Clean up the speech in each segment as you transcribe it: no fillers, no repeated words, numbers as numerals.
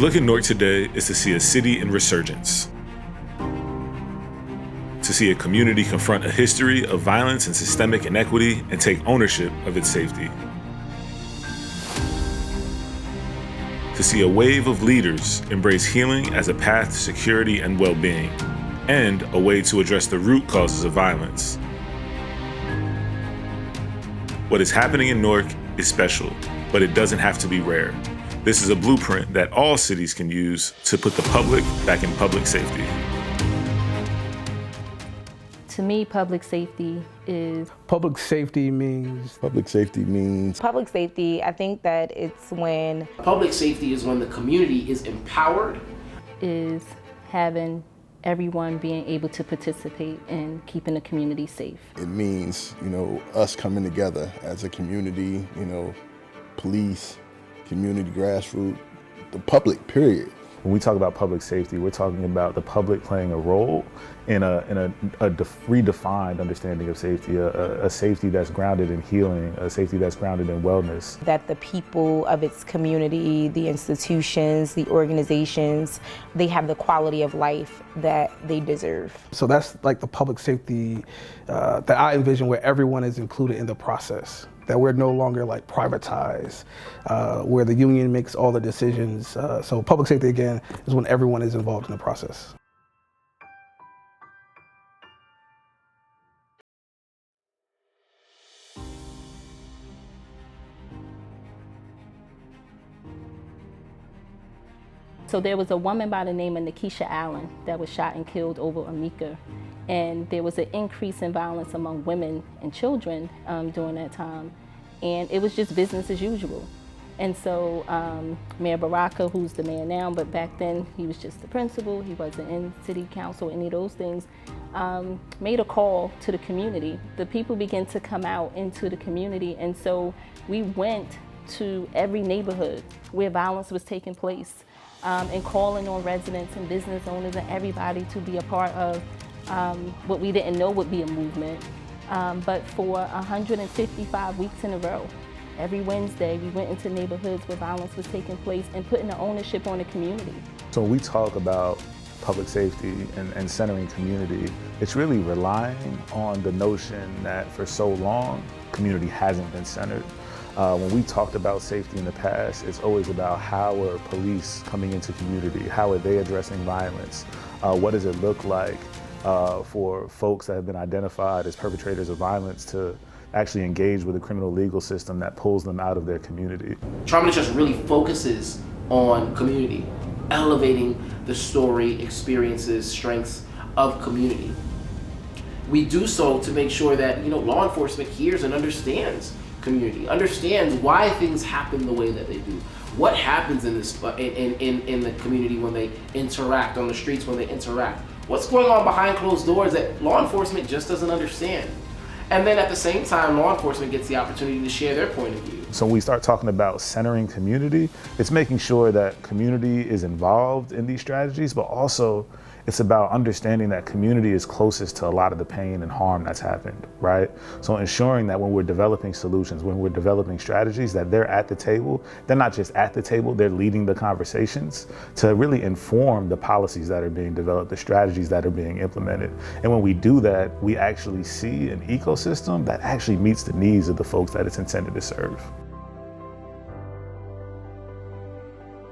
look at Newark today is to see a city in resurgence. To see a community confront a history of violence and systemic inequity and take ownership of its safety. To see a wave of leaders embrace healing as a path to security and well-being, and a way to address the root causes of violence. What is happening in Newark is special, but it doesn't have to be rare. This is a blueprint that all cities can use to put the public back in public safety. To me, public safety is... Public safety means... Public safety means... Public safety, I think that it's when... Public safety is when the community is empowered. Is having everyone being able to participate in keeping the community safe. It means, us coming together as a community, police, community, grassroots, the public, period. When we talk about public safety, we're talking about the public playing a role in a redefined understanding of safety, a safety that's grounded in healing, a safety that's grounded in wellness. That the people of its community, the institutions, the organizations, they have the quality of life that they deserve. So that's like the public safety that I envision, where everyone is included in the process. That we're no longer like privatized, where the union makes all the decisions. So public safety, again, is when everyone is involved in the process. So there was a woman by the name of Nikisha Allen that was shot and killed over Amika. And there was an increase in violence among women and children during that time. And it was just business as usual. And so Mayor Baraka, who's the mayor now, but back then he was just the principal, he wasn't in city council, any of those things, made a call to the community. The people began to come out into the community. And so we went to every neighborhood where violence was taking place and calling on residents and business owners and everybody to be a part of what we didn't know would be a movement. But for 155 weeks in a row, every Wednesday, we went into neighborhoods where violence was taking place and putting the ownership on the community. So when we talk about public safety and centering community, it's really relying on the notion that for so long, community hasn't been centered. When we talked about safety in the past, it's always about how are police coming into community? How are they addressing violence? What does it look like for folks that have been identified as perpetrators of violence to actually engage with the criminal legal system that pulls them out of their community? Trauma to Trust really focuses on community, elevating the story, experiences, strengths of community. We do so to make sure that law enforcement hears and understands community, understands why things happen the way that they do. What happens in this in the community when they interact, on the streets when they interact. What's going on behind closed doors that law enforcement just doesn't understand. And then at the same time, law enforcement gets the opportunity to share their point of view. So when we start talking about centering community, it's making sure that community is involved in these strategies, but also it's about understanding that community is closest to a lot of the pain and harm that's happened, right? So ensuring that when we're developing solutions, when we're developing strategies, that they're at the table. They're not just at the table, they're leading the conversations to really inform the policies that are being developed, the strategies that are being implemented. And when we do that, we actually see an ecosystem that actually meets the needs of the folks that it's intended to serve.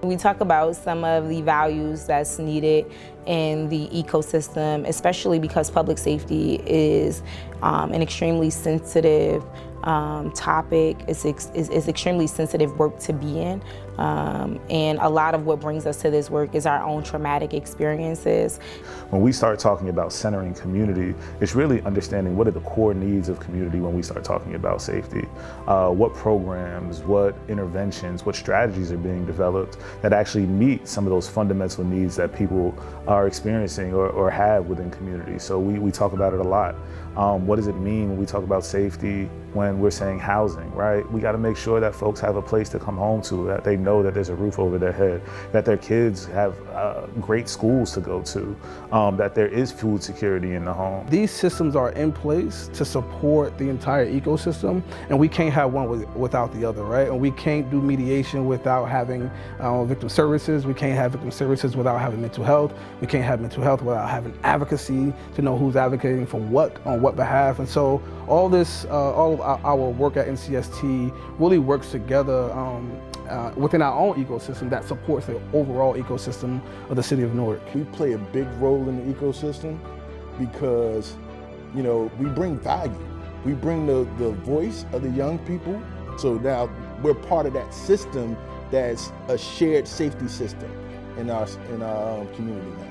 We talk about some of the values that's needed in the ecosystem, especially because public safety is an extremely sensitive topic. It's extremely sensitive work to be in. And a lot of what brings us to this work is our own traumatic experiences. When we start talking about centering community, it's really understanding what are the core needs of community when we start talking about safety. What programs, what interventions, what strategies are being developed that actually meet some of those fundamental needs that people are experiencing or have within communities. So we talk about it a lot. What does it mean when we talk about safety when we're saying housing, right? We got to make sure that folks have a place to come home to, that they know that there's a roof over their head, that their kids have great schools to go to, that there is food security in the home. These systems are in place to support the entire ecosystem, and we can't have one without the other, right? And we can't do mediation without having victim services. We can't have victim services without having mental health. We can't have mental health without having advocacy to know who's advocating for what, on what behalf. And so all this, all of our work at NCST really works together within our own ecosystem that supports the overall ecosystem of the city of Newark. We play a big role in the ecosystem because, you know, we bring value. We bring the voice of the young people. So now we're part of that system that's a shared safety system in our community now.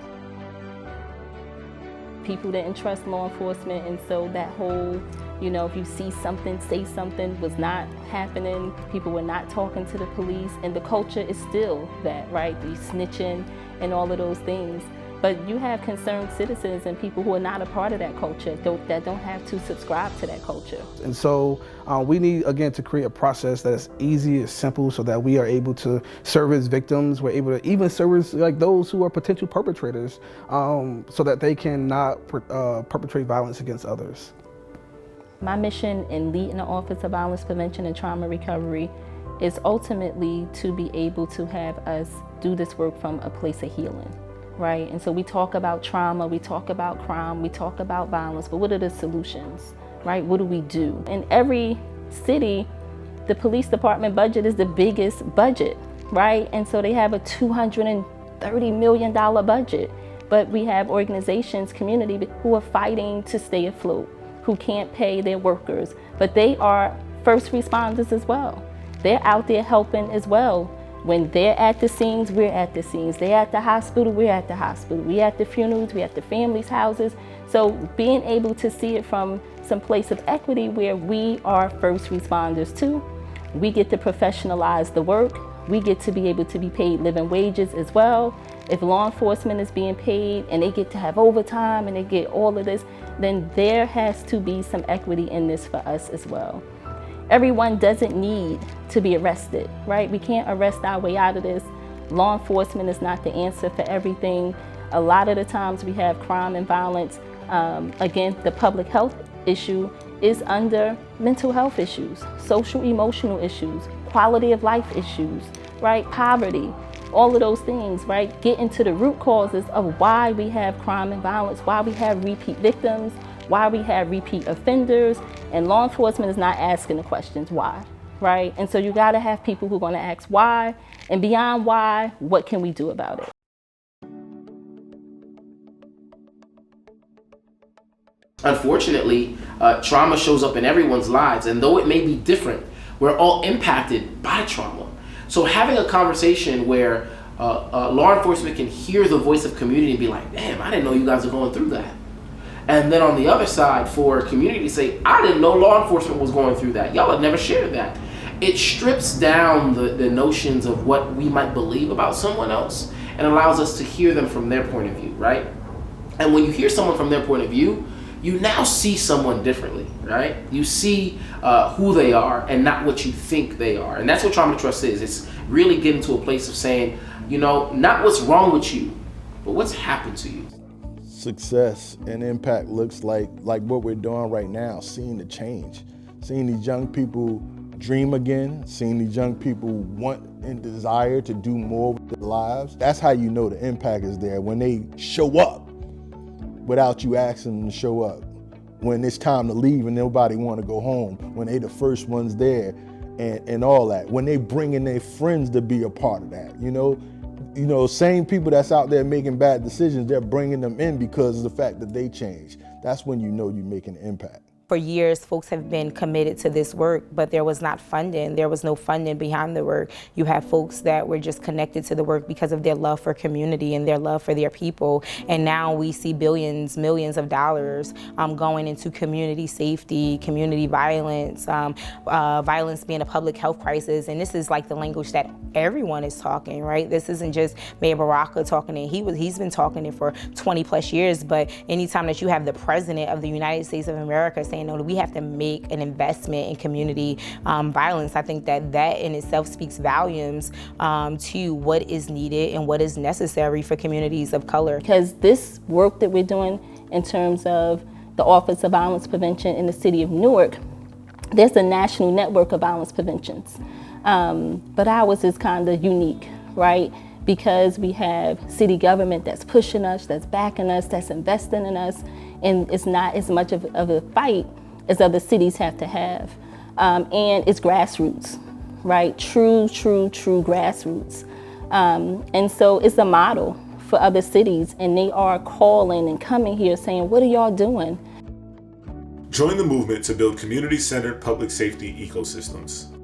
People didn't trust law enforcement, and so that whole, you know, if you see something, say something, was not happening. People were not talking to the police, and the culture is still that, right? The snitching and all of those things. But you have concerned citizens and people who are not a part of that culture, that don't have to subscribe to that culture. And so we need, again, to create a process that is easy, is simple, so that we are able to service victims. We're able to even service like those who are potential perpetrators, so that they cannot perpetrate violence against others. My mission in leading the Office of Violence Prevention and Trauma Recovery is ultimately to be able to have us do this work from a place of healing. Right? And so we talk about trauma, we talk about crime, we talk about violence, but what are the solutions, right? What do we do? In every city, the police department budget is the biggest budget, right? And so they have a $230 million budget, but we have organizations, community who are fighting to stay afloat, who can't pay their workers, but they are first responders as well. They're out there helping as well. When they're at the scenes, we're at the scenes. They're at the hospital, we're at the hospital. We're at the funerals, we're at the families' houses. So being able to see it from some place of equity where we are first responders too, we get to professionalize the work. We get to be able to be paid living wages as well. If law enforcement is being paid and they get to have overtime and they get all of this, then there has to be some equity in this for us as well. Everyone doesn't need to be arrested, right? We can't arrest our way out of this. Law enforcement is not the answer for everything. A lot of the times we have crime and violence. Again, the public health issue is under mental health issues, social emotional issues, quality of life issues, right? Poverty, all of those things, right? Get into the root causes of why we have crime and violence, why we have repeat victims, why we have repeat offenders, and law enforcement is not asking the questions why, right? And so you gotta have people who are gonna ask why, and beyond why, what can we do about it? Unfortunately, trauma shows up in everyone's lives, and though it may be different, we're all impacted by trauma. So having a conversation where law enforcement can hear the voice of community and be like, damn, I didn't know you guys are going through that. And then on the other side, for community to say, I didn't know law enforcement was going through that. Y'all had never shared that. It strips down the notions of what we might believe about someone else and allows us to hear them from their point of view, right? And when you hear someone from their point of view, you now see someone differently, right? You see who they are and not what you think they are. And that's what Trauma Trust is. It's really getting to a place of saying, you know, not what's wrong with you, but what's happened to you. Success and impact looks like what we're doing right now, seeing the change, seeing these young people dream again, seeing these young people want and desire to do more with their lives. That's how you know the impact is there, when they show up without you asking them to show up, when it's time to leave and nobody want to go home, when they the first ones there and all that, when they bring in their friends to be a part of that, you know, same people that's out there making bad decisions, they're bringing them in because of the fact that they change. That's when you know you're making an impact. For years, folks have been committed to this work, but there was not funding. There was no funding behind the work. You have folks that were just connected to the work because of their love for community and their love for their people. And now we see billions, millions of dollars going into community safety, community violence, violence being a public health crisis. And this is like the language that everyone is talking, right? This isn't just Mayor Baraka talking it. He's been talking it for 20 plus years, but anytime that you have the President of the United States of America saying, no, we have to make an investment in community violence, I think that in itself speaks volumes to what is needed and what is necessary for communities of color. Because this work that we're doing in terms of the Office of Violence Prevention in the city of Newark, there's a national network of violence preventions. But ours is kind of unique, right? Because we have city government that's pushing us, that's backing us, that's investing in us, and it's not as much of a fight as other cities have to have. And it's grassroots, right? True grassroots. And so it's a model for other cities, and they are calling and coming here saying, what are y'all doing? Join the movement to build community-centered public safety ecosystems.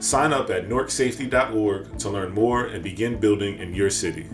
Sign up at newarksafety.org to learn more and begin building in your city.